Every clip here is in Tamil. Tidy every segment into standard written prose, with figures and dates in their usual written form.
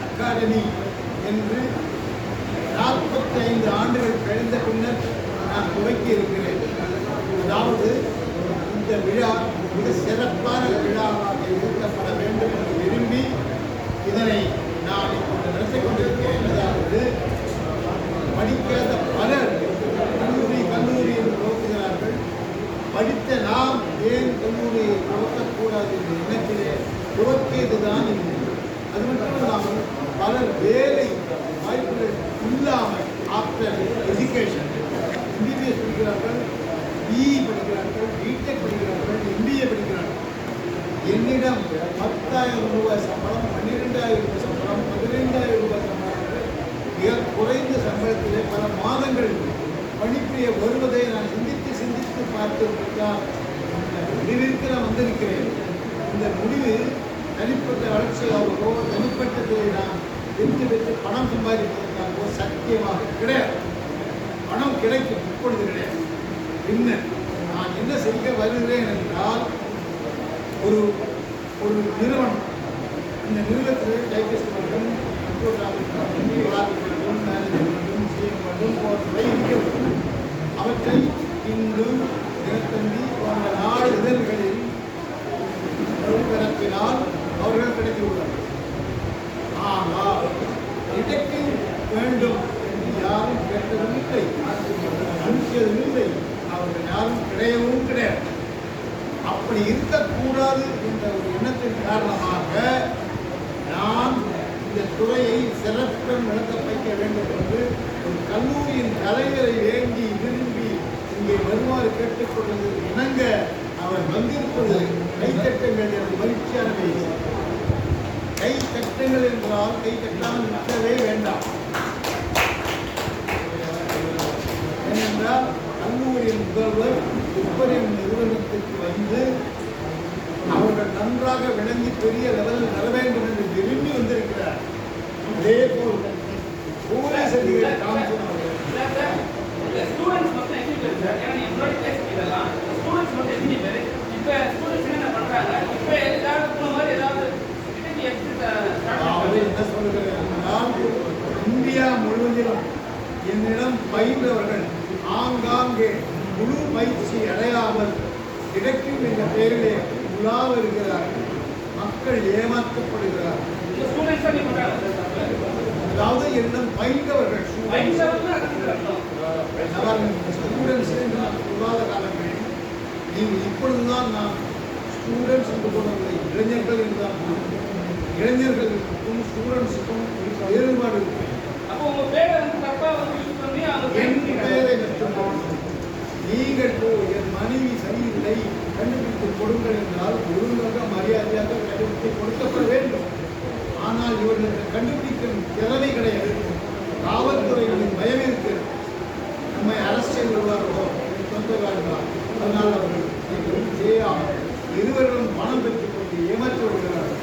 அகாடமி என்று 45 ஆண்டுகள் கழிந்த பின்னர் நான் துவக்கி இருக்கிறேன். அதாவது இந்த விழா மிக சிறப்பான விழாவாக இருக்கப்பட வேண்டும் என்று விரும்பி இதனை நான் இப்போது நடத்திக் கொண்டிருக்கிறேன். அதாவது படிக்காத பலர் கல்லூரி என்று துவக்குகிறார்கள். படித்த நாம் ஏன் கல்லூரியை துவக்கக்கூடாது என்ற எண்ணத்திலே துவக்கியதுதான் இல்லை. அது மட்டும் இல்லாமல் பலர் வேலை வாய்ப்புகள் இல்லாமல் ஆஃப்டர் எஜுகேஷன் எம்பிபிஎஸ் படிக்கிறார்கள், பிஇ படிக்கிறார்கள், பிடெக் படிக்கிறார்கள், எம்பிஏ படிக்கிறார்கள். என்னிடம் 10,000 ரூபாய் சம்பளம், 12,000 ரூபாய் சம்பளம், 15,000 ரூபாய் சம்பளம், மிக குறைந்த சம்பளத்திலே பல மாதங்கள் பணிபுரிய வருவதை நான் சிந்தித்து பார்த்துவிட்டால் முடிவிற்கு நான் வந்திருக்கிறேன். இந்த முடிவு தனிப்பட்ட வளர்ச்சியாகவோ தனிப்பட்டதை நான் வெற்றி பணம் சம்பாதிப்பதற்காகவோ சத்தியமாக கிடையாது. பணம் கிடைக்கும், இப்பொழுது கிடையாது. பின்னர் நான் என்ன செய்ய வருகிறேன் என்றால் ஒரு நிறுவனம், இந்த நிறுவனத்தில் டைபிஸ்ட் மற்றும் மேனேஜ்மெண்ட்டும் சிஎம் மற்றும் போன்றவை இருக்கிறது. அவற்றை இந்து தினத்தந்தி போன்ற நாடு இதழ்களில் பரப்பினால் அவர்கள் கிடைத்துள்ளார்கள். ஆனால் டிடெக்டிவ் வேண்டும் என்று யாரும் கேட்டதும் இல்லை, அனுப்பியதும் இல்லை. அவர்கள் யாரும் கிடையவும் கிடையாது. அப்படி இருக்கக்கூடாது என்ற ஒரு எண்ணத்தின் காரணமாக நான் இந்த துறையை சிறப்புடன் நடத்த வைக்க வேண்டும் என்று ஒரு கல்லூரியின் தலைவரை வேண்டி விரும்பி இங்கே வருமாறு கேட்டுக்கொண்டது இணங்க அவர் வந்திருப்பது கைத்தட்டங்கள் என்று மகிழ்ச்சியான பேச்சு. கை தட்டங்கள் என்றால் கை தட்டாமல் விட்டவே வேண்டாம். ஏனென்றால் கல்லூரியின் முதல்வர் உப்பரின் நிறுவனத்திற்கு வந்து அவர்கள் நன்றாக விளங்கி பெரிய லெவலில் வர வேண்டும் என்று விரும்பி வந்திருக்கிறார். அதே போல் போலீஸ் அதிகாரி இந்தியா முழுவதிலும் என்னிடம் பயின்றவர்கள் ஆங்காங்கே முழு பயிற்சி அடையாமல் கிடைக்கும் என்ற பெயரிலே உலா வருகிறார்கள். மக்கள் ஏமாற்றப்படுகிறார்கள். அதாவது என்னிடம் பயின்றவர்கள் ஸ்டூடெண்ட்ஸ் என்று நான் சொல்லாத காலங்களில் நீங்கள் இப்பொழுதுதான் நான் ஸ்டூடெண்ட்ஸ் என்று போனவர்களை இளைஞர்கள் என்றுதான் இளைஞர்களுக்கும் ஸ்டூடெண்ட்ஸுக்கும் வேறுபாடு இருக்கு. என் பெயரை மட்டும் நீங்கள் என் மனைவி சரியில்லை கண்டுபிடித்து கொடுங்கள் என்றால் ஒழுங்காக மரியாதையாக கண்டுபிடித்து கொடுக்கப்பட வேண்டும். ஆனால் இவர்களுக்கு கண்டுபிடிக்கும் திறமை கிடையாது. காவல்துறைகளின் பயம் இருக்கிறது. நம்மை அரசியல் வருவார்களோ சொந்தக்காரர்களா, அதனால் அவர்கள் செய்யாமல் இருவர்களும் பணம் பெற்றுக் கொண்டு ஏமாற்றி வருகிறார்கள்.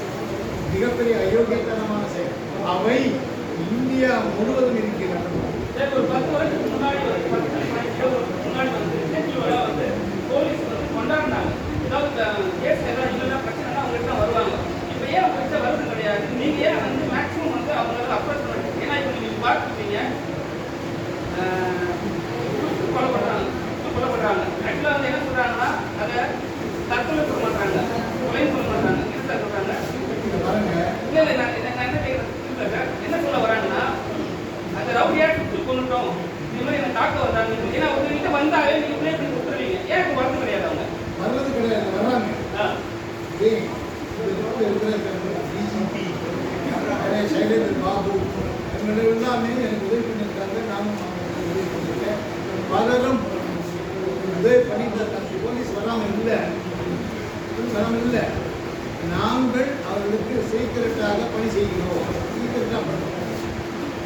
மிகப்பெரிய அயோக்கியத்தனமான செயல். அவை இந்தியா முழுவதும் இருக்கிறது. ஒரு 10 வருஷத்துக்கு முன்னாடி போலீஸ் கொண்டாடினாங்க. ஏதாவது கேஸ் ஏதாவது இல்லைன்னா பிரச்சனைனா அவங்ககிட்ட தான் வருவாங்க. இப்போ ஏன் அவங்ககிட்ட வருது கிடையாது? நீங்கள் ஏன் வந்து மேக்ஸிமம் வந்து அவங்களால அப்ரோச் பண்ணி, ஏன்னா இப்போ நீங்கள் பார்த்துருப்பீங்க கொலைப்படுறாங்க. ஆக்சுவலாக வந்து என்ன சொல்கிறாங்கன்னா அதை தற்கொலை சொல்ல மாட்டாங்க, கொலைன்னு சொல்ல மாட்டாங்க, என்ன சொல்கிறாங்க? இல்லை நான் என்ன கேட்குறேன், என்ன சொல்ல வராங்கன்னா அந்த ரவுடியாக சுற்றி கொண்டுட்டோம், இந்த மாதிரி என்ன தாக்க வர்றாங்க. ஏன்னா உங்ககிட்ட வந்தாலே நீங்கள் பிளே பண்ணி கொடுத்துருவீங்க. ஏன் இப்போ வரது கிடையாது? அவங்க வர்றது கிடையாது, வர்றாங்க. டிஜிபி சைலேந்திர பாபு இவங்க எல்லாமே எனக்கு உதவி பண்ணியிருக்காங்க. நானும் உதவி பண்ணியிருக்கேன். பலரும் உதவி பண்ணிட்டு போலீஸ் வராமல் இல்லை. நாங்கள் அவர்களுக்கு சீக்கிரட்டாக பணி செய்கிறோம். சீக்கிரட்டாக பண்ணுறோம்.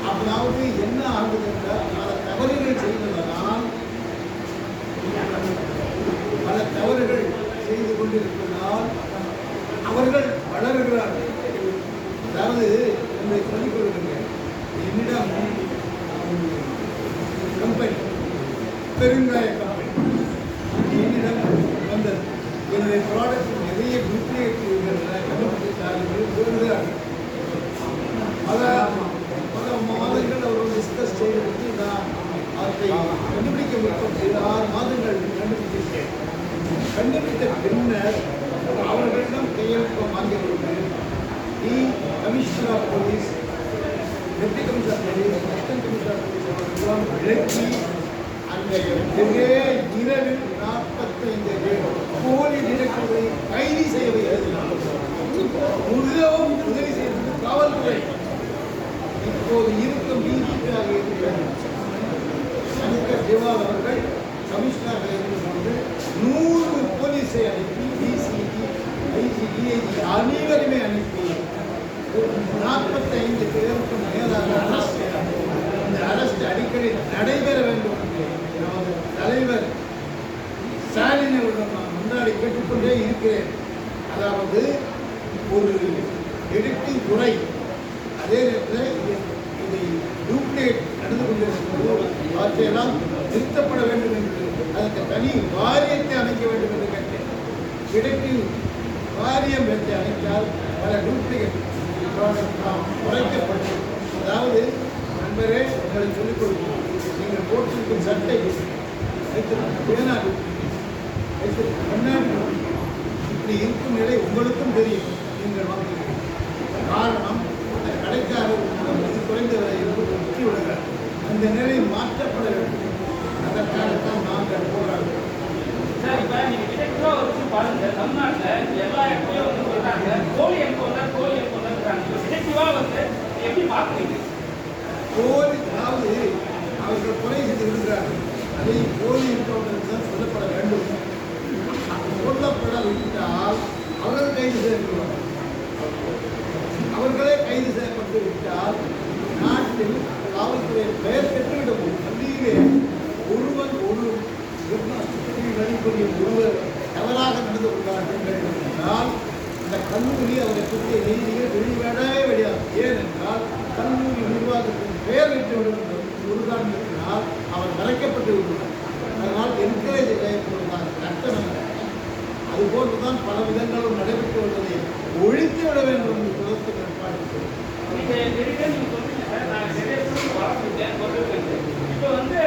அதாவது என்ன ஆகுது என்றால் பல தவறுகள் செய்வதனால் பல தவறுகள் செய்து கொண்டிருப்பதால் அவர்கள் வளர்கிறார்கள். அதாவது என்னை சொல்லிக் கொடுக்கிறேன். என்னிடம் கம்பெனி பெருங்காய கம்பெனி என்னிடம் வந்தது. என்னுடைய ப்ராடக்ட் நிறைய டூப்ளிகேட் கண்டுபிடித்தார்கள் வருகிறார்கள். அதை அதை கண்டுபிடிக்க முயற்சி செய்து 6 மாதங்கள் கண்டுபிடிச்சிருக்கேன். கண்டுபிடித்த பின்னர் அவர்களிடம் கையெழுத்து வாங்கியவர்கள் the commissioner of police, deputy commissioner of police, assistant commissioner of police அவர்களெல்லாம் விலக்கி அந்த ஒரே இரவில் 45 பேர் போலி டிடெக்டர்களை கைது செய்ய முழுவதும் உதவி செய்தது காவல்துறை. இப்போது இருக்கும் டிஜிபியாக இருக்கிறது சங்கர் ஜிவால் அவர்கள் கமிஷனராக இருந்து 100 போலீஸை அனுப்பி டிசிபி, ஐஜி, டிஐஜி அனைவருமே அனுப்பி 45 பேருக்கு மேலாக அரஸ்ட். இந்த அரஸ்ட் அடிக்கடி நடைபெற வேண்டும் என்று நமது தலைவர் ஸ்டாலின் அவர்கள் நான் முன்னாடி கேட்டுக்கொண்டே இருக்கிறேன். அதாவது ஒரு டிடெக்டிவ் துறை அதே நேரத்தில் இதை டூப்ளிகேட் நடந்து கொண்டிருக்கும்போது அவற்றையெல்லாம் நிறுத்தப்பட வேண்டும் என்று அதற்கு தனி வாரியத்தை அமைக்க வேண்டும் என்று கேட்டேன். டிடெக்டிவ் வாரியம் வைத்து அமைத்தால் பல டூப்ளிகேட் குறைக்கப்படும். அதாவது நண்பரே உங்களை சொல்லிக் கொடுக்கும், நீங்கள் போட்டிருக்கும் சட்டை வைத்திருக்கும் பேனா வைத்திருக்கும் கண்ணாடி இப்படி இருக்கும் நிலை உங்களுக்கும் தெரியும். நீங்கள் வாங்குகிறீர்கள். காரணம் அந்த கடைக்காரர் இது குறைந்த விலையில் விற்று விடுகிறார். அந்த நிலை மாற்றப்பட வேண்டும். அதற்காகத்தான் நாங்கள் போராடுகிறோம். சார், இப்போ நீங்கள் டிடெக்டிவாக ஒரு விஷயம் பாருங்கள். தமிழ்நாட்டில் எல்லா இடத்துலையும் வந்து சொல்கிறாங்க கோழி என்கவுண்டர், கோழி என்கவுண்டர்ன்றாங்க. டிடெக்டிவாக வந்து எப்படி பார்க்குறீங்க? கோழி, அதாவது அவர்கள் கொலை செய்து விடுகிறார்கள். அதை கோழி என்கவுண்டர் தான் சொல்லப்பட வேண்டும். சொல்லப்பட விட்டால் அவர்கள் கைது செய்யப்படுவார்கள். அவர்களே கைது செய்யப்பட்டு விட்டால் நாட்டில் காவல்துறை பெயர் பெற்றுவிடும். பள்ளியிலே ஒருவன் ஒரு ஒருவர் தவறாக நடந்து கொண்டார்கள் என்றால் அந்த கல்லூரி அவரை பற்றிய நீதிகள் வெளிவிடவே வெளியாது. ஏனென்றால் கல்லூரி நிர்வாகத்தின் பெயர் விட்டுவிடும் ஒரு காரணத்தினால் அவர் மறைக்கப்பட்டு விடுவார். அதனால் என்கரேஜ் செய்யப்படுவதாக கட்டணம். அதுபோன்றுதான் பல விதங்களும் நடைபெற்று வருவதை ஒழித்து விட வேண்டும் என்று குலத்து கற்பாடு. இப்போ வந்து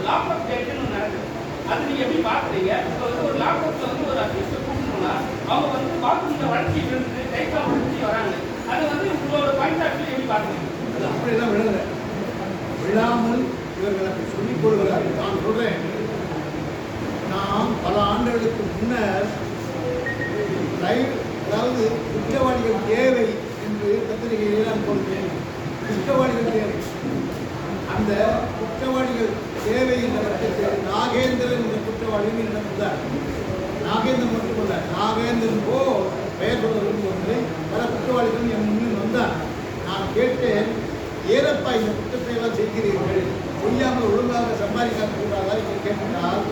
லாக்அப் டேட்னு நடக்குது. அது நீங்கள் எப்படி பார்க்குறீங்க? இப்போ வந்து ஒரு லாக்அப்பில் வந்து ஒரு அஃபீஸில் கூப்பிட்டோம்னா அவங்க வந்து பாத்ரூமில் வளர்ச்சிட்டு இருந்து டைட்டாக வளர்ச்சி வராங்க. அது வந்து உங்களோட பாயிண்ட் ஆஃப் வியூ எப்படி பார்க்குறீங்க? அது அப்படியெல்லாம் விடலை. விழாமல் இவர்களுக்கு சொல்லிக் கொடுக்கிறார்கள். நான் சொல்கிறேன், நாம் பல ஆண்டுகளுக்கு முன்னர் அதாவது குற்றவாளிகள் தேவை என்று பத்திரிகையில் நான் கொடுத்தேன். குற்றவாளிகள் தேவை. அந்த குற்றவாளிகள் தேவை என்ற பட்சத்தில் நாகேந்திரன் என்ற குற்றவாளியும் இருந்தார். நாகேந்திரன் மட்டுமல்ல, நாகேந்திரன் பெயர் சொல்ல விரும்புவதில்லை. பல குற்றவாளிகளும் என் முன்னில் வந்தார். நான் கேட்டேன், ஏனப்பா இந்த குற்றத்தை எல்லாம் செய்கிறீர்கள், செய்யாமல் ஒழுங்காக சம்பாதிக்க கூடாதா என்று கேட்டால்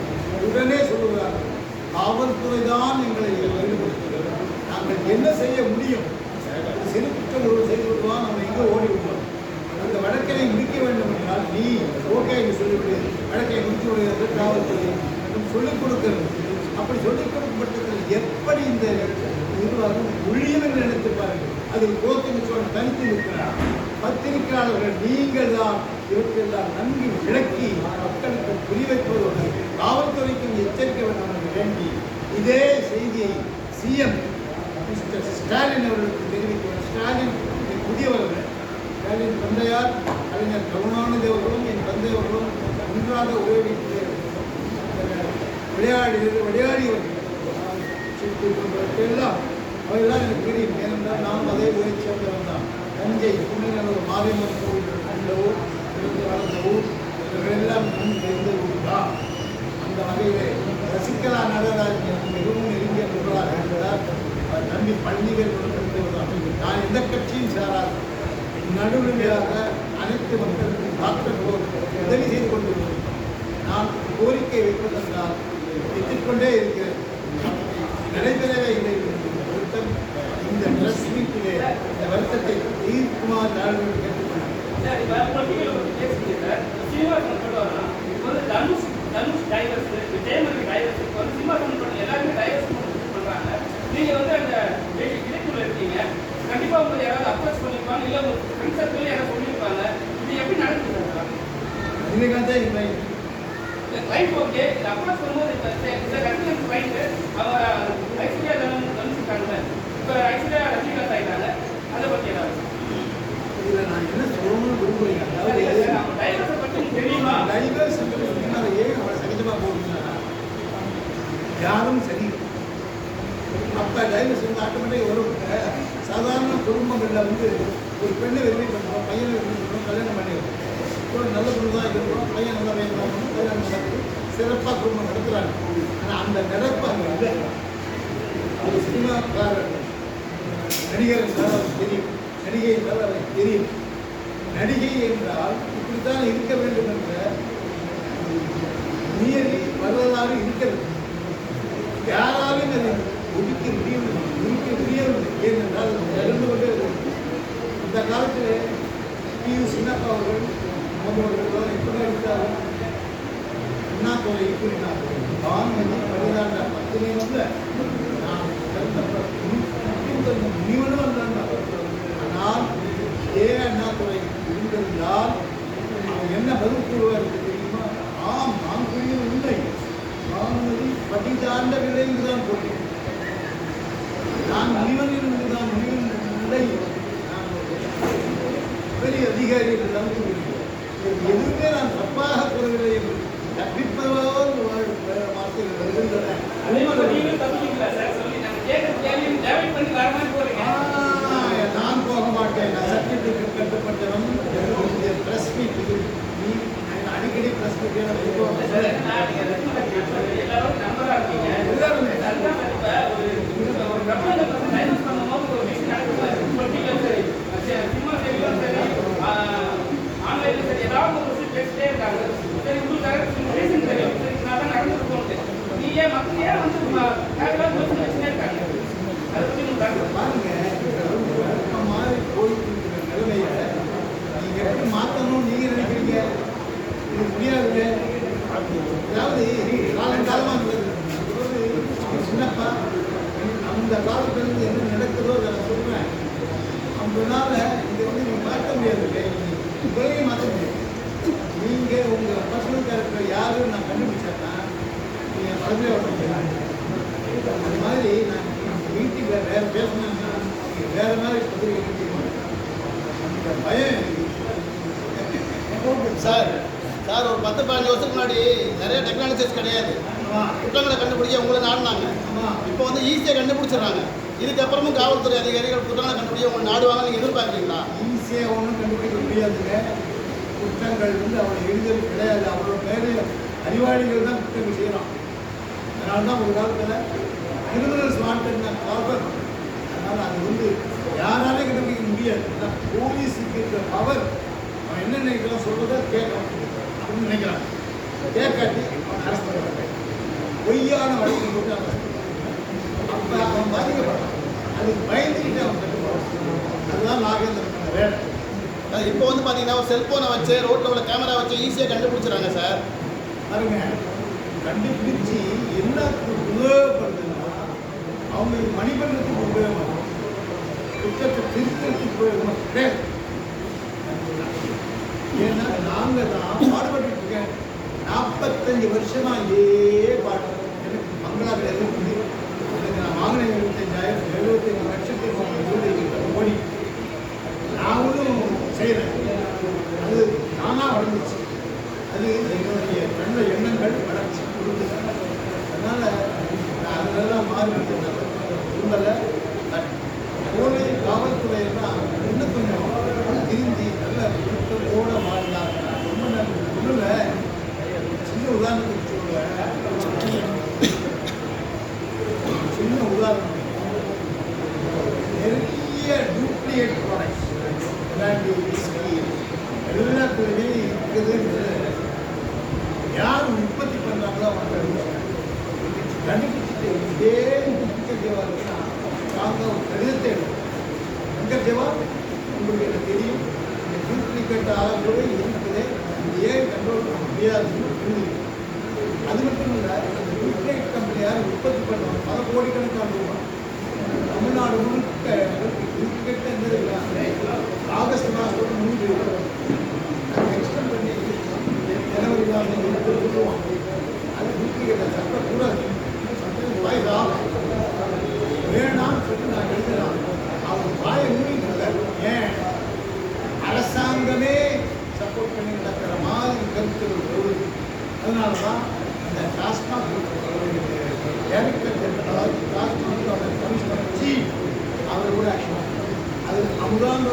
உடனே சொல்லுகிறார்கள், காவல்துறை தான் எங்களை ஈடுபடுத்துகிறது. நாங்கள் என்ன செய்ய முடியும்? சிறு குற்றம் ஒருவர் செய்து விடுவான், நம்ம எங்கே ஓடி விடுவோம். அந்த வழக்கை முடிக்க வேண்டும் என்றால் நீ ஓகே என்று சொல்லிவிடு, வழக்கை முடித்து விடுகிறது காவல்துறை மற்றும் சொல்லிக் கொடுக்கிறது. அப்படி சொல்லிக் கொடுக்கும் பட்சத்தில் எப்படி இந்த நிர்வாகம் ஒழியும் என்று நினைத்து பாருங்கள். அதில் கோத்தமிச்சோன் தனித்து இருக்கிறார். பத்திரிகையாளர்கள் நீங்கள் தான் இவற்றெல்லாம் நன்கு விளக்கி மக்களுக்கு புரிய வைப்பதோடு காவல்துறைக்கும் எச்சரிக்கை வேண்டும் என்று வேண்டி இதே செய்தியை சிஎம் மிஸ்டர் ஸ்டாலின் அவர்களுக்கு தெரிவிக்கிறார். ஸ்டாலின் புதியவர்கள். ஸ்டாலின் தந்தையார் கலைஞர் கருணாநிதி அவர்களும் என் தந்தை அவர்களும் ஒன்றாக உதவி விளையாடியவர்கள் எல்லாம் அவையெல்லாம் எனக்கு தெரியும். ஏனென்றால் நாம் அதே ஊரை சேர்ந்தவன் தான். தஞ்சை புண்ணியனூர் மாரியம்மன் கோவில் அந்த ஊர், வளர்ந்த ஊர், இவர்களெல்லாம் இருந்த ஊர் தான். அந்த வகையிலே சசிகலா நடராஜன் மிகவும் நெருங்கிய நண்பராக இருந்தார். அவர் நம்பி பள்ளிகள் கொடுத்திருந்தவர். நான் எந்த கட்சியும் சேராது. நடுநிலையாக அனைத்து மக்களுக்கும் டாக்டர்கள் உதவி செய்து கொண்டிருக்கிறேன். நான் கோரிக்கை வைப்பதென்றால் எதிர்கொண்டே இருக்கிறேன். நடைபெறவே இல்லை. வருத்தம் இந்த ட்ரெஸ் மீட்டிலே இந்த வருத்தத்தை தீர்க்குமாறு தாழ்வு கேட்டுக்கொள்கிறேன். நீங்கள் வந்து அந்த இலக்கில் இருக்கீங்க, கண்டிப்பாக உங்களுக்கு யாராவது அப்ரோச் பண்ணியிருப்பாங்க, இல்லை உங்கள் ஃப்ரெண்ட்ஸ் சர்க்கிள் யாராவது சொல்லியிருப்பாங்க. இது எப்படி நடக்குது? அது இன்னைக்கு தான் என் பையன் ரைட் ஓகே இது அப்பா சொல்லும்போது இப்போ இந்த கட்டணம் ரைட்டு அவங்க ஐஸ்வர்யா கவனிச்சிருக்காங்க இப்போ ஐஸ்வர்யா ரஜினிகாந்த் ஆகிட்டாங்க அதை பற்றி ஏதாவது இதில் நான் என்ன சொல்லணும்னு விரும்புகிறேன். அதாவது டைவர்ஸை பற்றி உங்களுக்கு தெரியுமா டைவர்ஸ் சொன்னீங்கன்னா அதை ஏன் அவளை சகஜமாக போடுங்கன்னா யாரும் சரி அப்போ டைவர்ஸ் வந்து ஆட்டோமேட்டிக்காக வரும். சாதாரண குடும்பங்களில் வந்து ஒரு பெண்ணை விரும்பி பண்ணுறோம், பையனை விரும்பி பண்ணுறோம், கல்யாணம் பண்ணிடுறோம். ஒரு நல்ல பொண்ணு தான் இருக்கிறோம், பையன் நல்ல பையன் தான் பண்ணணும், கல்யாணம் நடக்குது, சிறப்பாக குடும்பம் நடத்துகிறாங்க. ஆனால் அந்த நடப்பு அங்கே இல்லை. ஒரு சினிமாக்காரர் நடிகர் என்றால் அவருக்கு தெரியும், நடிகை என்றால் அவருக்கு தெரியும். நடிகை என்றால் இப்படித்தான் இருக்க வேண்டும் என்ற நியதி வரலாறு இருக்கிறது. யாராலும் அதை ஒதுக்க முடியவில்லை. ஏனென்றால் நடந்து கொண்டே இருக்கிறது. இந்த காலத்தில் சின்னப்பா அவர்கள் அவர்கள் எப்படி எடுத்தாலும் அண்ணாத்துறை கூறினார்கள், வாங்கி பரிதாண்ட 10 வந்து நான் முனிவனும் வந்தான். ஆனால் அண்ணாத்துறை இருந்திருந்தால் அவர் என்ன பதில் கூறுவார் தெரியுமா? ஆம், நான் கூறிய உண்மை, வாங்குவதி பட்டி தாண்ட விலை என்றுதான் போட்டேன். நான் முனிவனின் தான் முனிவன் இல்லை, நான் பெரிய அதிகாரிகள் தான் கூறுகிறேன். எதுவுமே நான் தப்பாக கூறவில்லை என்று தப்பிப்பவர் வார்த்தைகள் வருகின்றன. நான் போக மாட்டேன். நான் சர்டிஃபிகேட் கட்டுப்பட்டவன். பிரஸ் மீட் அடிக்கடி பிரஸ் மீட் பாருங்க, மாதிரி போயிட்டு இருக்கிற நிலைமையை நீங்க எப்படி மாற்றணும்னு நீங்க நினைக்கிறீங்க? இது முடியாது. அதாவது காலங்காலமாக உள்ளது. சின்னப்பா அந்த காலத்திலிருந்து என்ன நடக்குதோ அதை நான் சொல்றேன். அதனால இதை வந்து நீங்க மாற்ற முடியாது, உங்களையே மாற்ற முடியாது. நீங்க உங்க பர்சனல் கேரக்டர் யாருன்னு நான் கண்டுபிடிச்சேன்னா நீங்க பழமையாக வச்சுக்கலாம். அந்த மாதிரி நான் மீட்டிங்ல வேற பேசணும்னா வேற மாதிரி பதில் அந்த பயம் சார் சார் ஒரு 10-15 வருஷத்துக்கு முன்னாடி நிறைய டெக்னாலஜிஸ் கிடையாது. குற்றங்களை கண்டுபிடிக்க உங்களை நாடினாங்க. இப்போ வந்து ஈஸியாக கண்டுபிடிச்சிடுறாங்க. இதுக்கப்புறமும் காவல்துறை அதிகாரிகள் குற்றங்களை கண்டுபிடிக்க உங்களை நாடுவாங்க நீங்கள் எதிர்பார்க்குறீங்களா? ஈஸியாக ஒன்றும் கண்டுபிடிக்க முடியாதுங்க. குற்றங்கள் வந்து அவளை எழுதல் கிடையாது. அவரோட பேர் அறிவாளிகள் தான் குற்றங்கள் செய்யலாம். அதனால தான் ஒரு காலத்தில் கிரிமினல்ஸ் வாண்டட்னா பவர். அதனால் அது வந்து யாராலே கண்டுபிடிக்க முடியாது. போலீஸுக்கு இருக்கிற பவர் அவன் என்ன நினைக்கலாம் சொல்றதை கேட்கணும் அப்படின்னு நினைக்கிறான். கேட்காட்டி அவன் அரெஸ்ட் பண்ணுறாங்க. பொய்யான வழக்கு போட்டு அரெஸ்ட் பண்ணுறாங்க. அப்போ அவன் பாதிக்கப்படுறான். அதுக்கு பயந்துக்கிட்டு அவன் கட்டுப்பாடு. அதுதான் நாகேந்திரன் வேலை. இப்போ வந்து பார்த்தீங்கன்னா ஒரு செல்ஃபோனை வச்சு ரோட்டில் உள்ள கேமரா வச்சு ஈஸியாக கண்டுபிடிச்சிடறாங்க சார். பாருங்க, கண்டுபிடிச்சி என்ன உபயோகப்படுதுன்னா அவங்களுக்கு மணிமன்றத்துக்கு உபயோகம், குற்றத்தை திருத்தத்துக்கு உபயோகம் கிடையாது. ஏன்னா நாங்கள் தான் பாடுபட்டு இருக்கேன். 45 வருஷமா இதே பாடு. எனக்கு பங்களா கிடையாது. எனக்கு நான் வாங்கினேன் 75,000 75 கோடி. நான் ஒன்றும் செய்கிறேன். அது நானாக வளர்ந்துச்சு. அது என்னுடைய நல்ல எண்ணங்கள் வளர்ச்சி கொடுத்து. அதனால் நான் அதெல்லாம் மாறிவிட்டேன். உங்களை போலி காவல்துறையெல்லாம் இன்னும் கொஞ்சம் திருந்தி நல்ல கூட வாழ்ந்தார். ரொம்ப ஒன்றும் சின்ன உதாரணத்துக்கு சொல்லுவேன். சின்ன உதாரணம், நிறைய டூப்ளிகேட் ப்ராடக்ட்ஸ் பிராண்டி விஸ்கி எல்லாத்துலேயுமே இருக்குதுன்னு யார் உற்பத்தி பண்ணுறாங்களோ அவங்க கண்டுபிடிச்சிட்டு இதே சங்கர் ஜேவாலுக்கு நாங்கள் ஒரு கடிதத்தை எடுத்தோம். சங்கர் ஜேவால் உங்களுக்கு எனக்கு தெரியும், இந்த டூப்ளிகேட் ஆகவே இருக்குது, இது ஏன் கண்ட்ரோல் பண்ண முடியாதுன்னு புரிஞ்சுது. அது மட்டும் இல்லை, அந்த டூப்ளிகேட் கம்பெனி யார் உற்பத்தி பண்ணுவாங்க பல கோடிக்கணக்கான ரூபாய். தமிழ்நாடு முழுக்க டூப்ளிகேட் எந்த ஆகஸ்ட் மாதத்தோடு முடிவு நாங்கள் எக்ஸ்டெண்ட் பண்ணி அதனால தான் இந்த டாஸ்மாக் டைரக்டர் அதாவது டாஸ்மாகோட கமிஷனர் சீஃப் அவர் கூட ஆக்ஷன் அது அமுதாங்க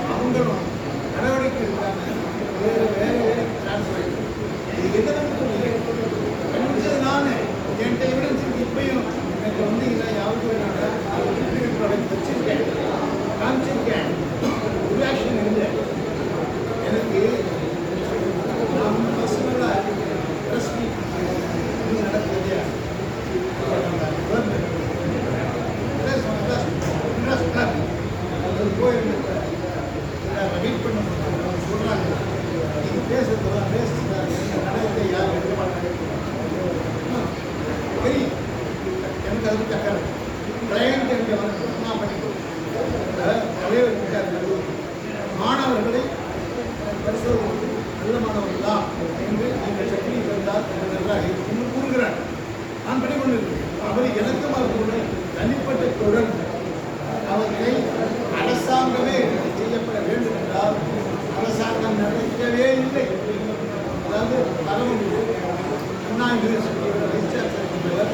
அவங்களும் நடவடிக்கை இருக்காங்க வேறு டிரான்ஸ்ஃபர் இது என்ன கண்டுபிடிச்சது நான் என்கிட்ட எவிடன்ஸ் இப்பயும் எனக்கு வந்து இல்லை யாருக்கு ப்ராடக்ட் வச்சிருக்கேன் காமிச்சிருக்கேன் ஒரு ஆக்ஷன் இல்லை எனக்கு நான் பர்சனலாக ப்ரெஸ் மீட் நடக்குது கோயில் மீட் பண்ண சொல்கிறாங்க நீங்கள் பேசுறதுலாம் நடவடிக்கை யாரும் எடுக்க மாட்டாங்க சரி எனக்கு அது தக்காரு கிளையண்ட் எங்கே வந்து நான் பண்ணிக்கிறேன் தலைவர் இருக்கார் மாணவர்களை பரிசோதனை நல்ல மாணவர்களா என்று நீங்கள் சக்தி தந்தால் நன்றாக என்று கூறுகிறார் நான் பண்ணி கொண்டிருக்கிறேன் அவர் எனக்கும் அவர்களுடைய தனிப்பட்ட தொடர்பு அவர்களை அரசாங்கமே செய்யப்பட வேண்டும் என்றால் அரசாங்கம் நடக்கவே இல்லை அதாவது தலைவர் அண்ணா யூனிவர்சிட்டியோட வைஸ் சான்சலர் என்பவர்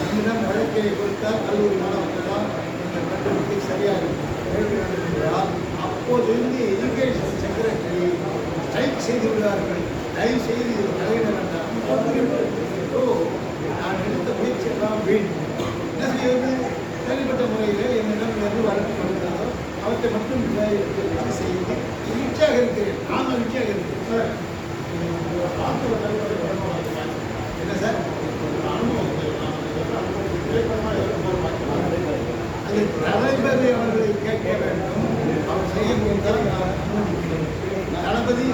என்னிடம் வழக்கை கொடுத்தால் கல்லூரி மாணவர்களால் இந்த கண்டுபிடிப்பை சரியாக எழுத வேண்டும் என்றால் அப்போதிருந்து எஜுகேஷன் செக்ரட்டரி ஸ்ட்ரைக் செய்து விடுவார்கள் தயவு செய்து இது தலையிட வேண்டாம் நான் எடுத்த முயற்சியெல்லாம் வீண் என்ன செய்வது தனிப்பட்ட முறையில் என்னிடம் எது வழக்கு கொடுக்கிறதோ அவற்றை மட்டும் செய்து மகிழ்ச்சியாக இருக்கிறேன் நான் மகிழ்ச்சியாக இருக்கிறேன் சார் என்ன சார் அது தலைவர் அவர்களை கேட்க வேண்டும் அவர் செய்ய முடிந்தால் தளபதி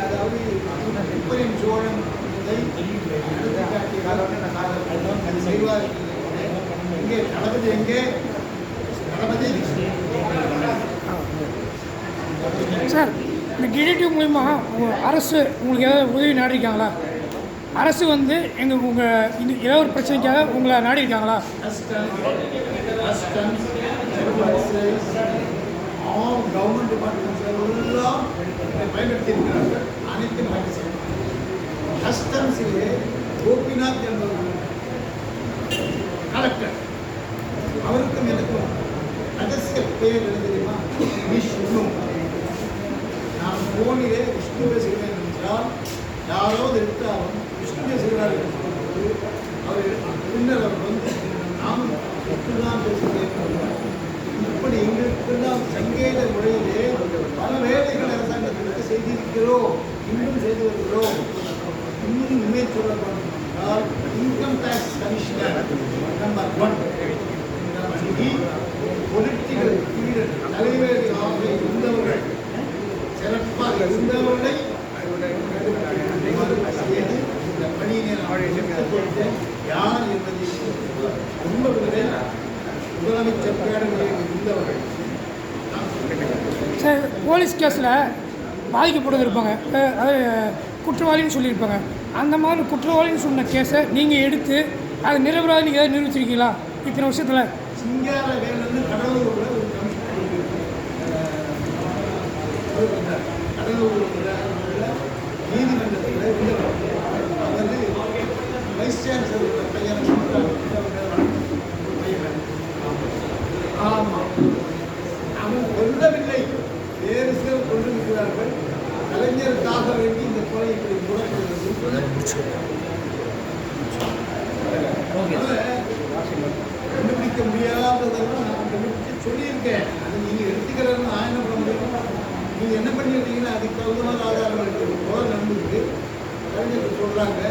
அதாவது திருப்பதியின் சோழன் செய்வார் எங்கே தளபதி எங்கே தளபதி சார் இந்த டிடெக்டிவ் மூலிமா அரசு உங்களுக்கு ஏதாவது உதவி நாடிருக்காங்களா அரசு வந்து உங்கள் ஏதோ ஒரு பிரச்சனைக்காக உங்களை நாடிருக்காங்களா கவர்மெண்ட் டிபார்ட்மெண்ட்ஸ் எல்லாம் பயன்படுத்தி இருக்கிறார்கள் அனைத்தும் பயன்படுத்தி கஸ்டம்ஸிலே கோபிநாத் என்பவர் கலெக்டர் அவருக்கும் எனக்கும் ரகசிய பெயர் எழுதுமா விஷ்ணு நான் போனிலே விஷ்ணு பேசுகிறேன் என்றால் யாராவது எடுத்தாலும் விஷ்ணு பேசுகிறார் என்று சொல்லும்போது அவர் பின்னர் அவர் வந்து நாம் விஷ்ணுதான் பேசுகிறேன் இப்படி எங்களுக்கெல்லாம் சங்கேத முறையிலே பல வேலைகள் அரசாங்கத்திற்கு செய்திருக்கிறோம் இன்னும் செய்து வருகிறோம் இன்னும் உண்மையை சொல்ல வேண்டும் என்றால் income tax commissioner number 1 political period தலைவர்களாக இருந்தவர்கள் சிறப்பாக இருந்தவர்களை இந்த பணியினை யார் என்பதை ரொம்ப முதலமைச்சர் பேரவையில் இருந்தவர்கள் சார் போலீஸ் கேஸில் பாதிக்கப்பட்டது இருப்பாங்க அதாவது குற்றவாளின்னு சொல்லியிருப்பாங்க அந்த மாதிரி குற்றவாளின்னு சொன்ன கேஸை நீங்கள் எடுத்து அதை நிரபராதி நீங்கள் ஏதாவது நிரூபிச்சிருக்கீங்களா இத்தனை வருஷத்தில் சிங்காரவேலு கடலூரில் ஒரு கமிஷனர் கடலூரில் நீதிமன்றத்தில் இருந்தவர் அவர் வைஸ் சான்சலர் பையன் ஆமாம் அவன் கொல்லவில்லை வேறு சிலர் கொண்டிருக்கிறார்கள் கலைஞருக்காக வேண்டி இந்த கொலை இப்படி கண்டுபிடிக்க முடியாததெல்லாம் நான் கண்டுபிடிச்சு சொல்லியிருக்கேன் அது நீங்கள் எடுத்துக்கிறதுன்னு நான் என்ன பண்ண முடியும் நீங்கள் என்ன பண்ணியிருக்கீங்கன்னா அதுக்கு தகுந்தமான ஆதாரம் இருக்குது கொலை நடந்துருக்கு கலைஞர் சொல்கிறாங்க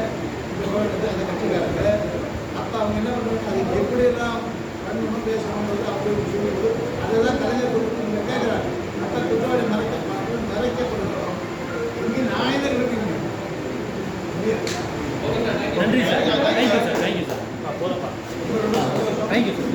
இந்த கொலை அந்த கட்சிக்காரங்க அப்போ அவங்க என்ன பண்ணுறாங்க அதுக்கு எப்படியெல்லாம் பண்ணணும் பேசணுன்றது அப்படி சொல்லும்போது அதை தான் கலைஞர் கொடுத்து கேட்குறாங்க அப்போ குற்றவாளி மறைக்கப்படணும் இங்கே நான் என்ன இருக்கீங்க நன்றி sir thank you sir thank you sir போகிறப்பா தேங்க்யூ சார்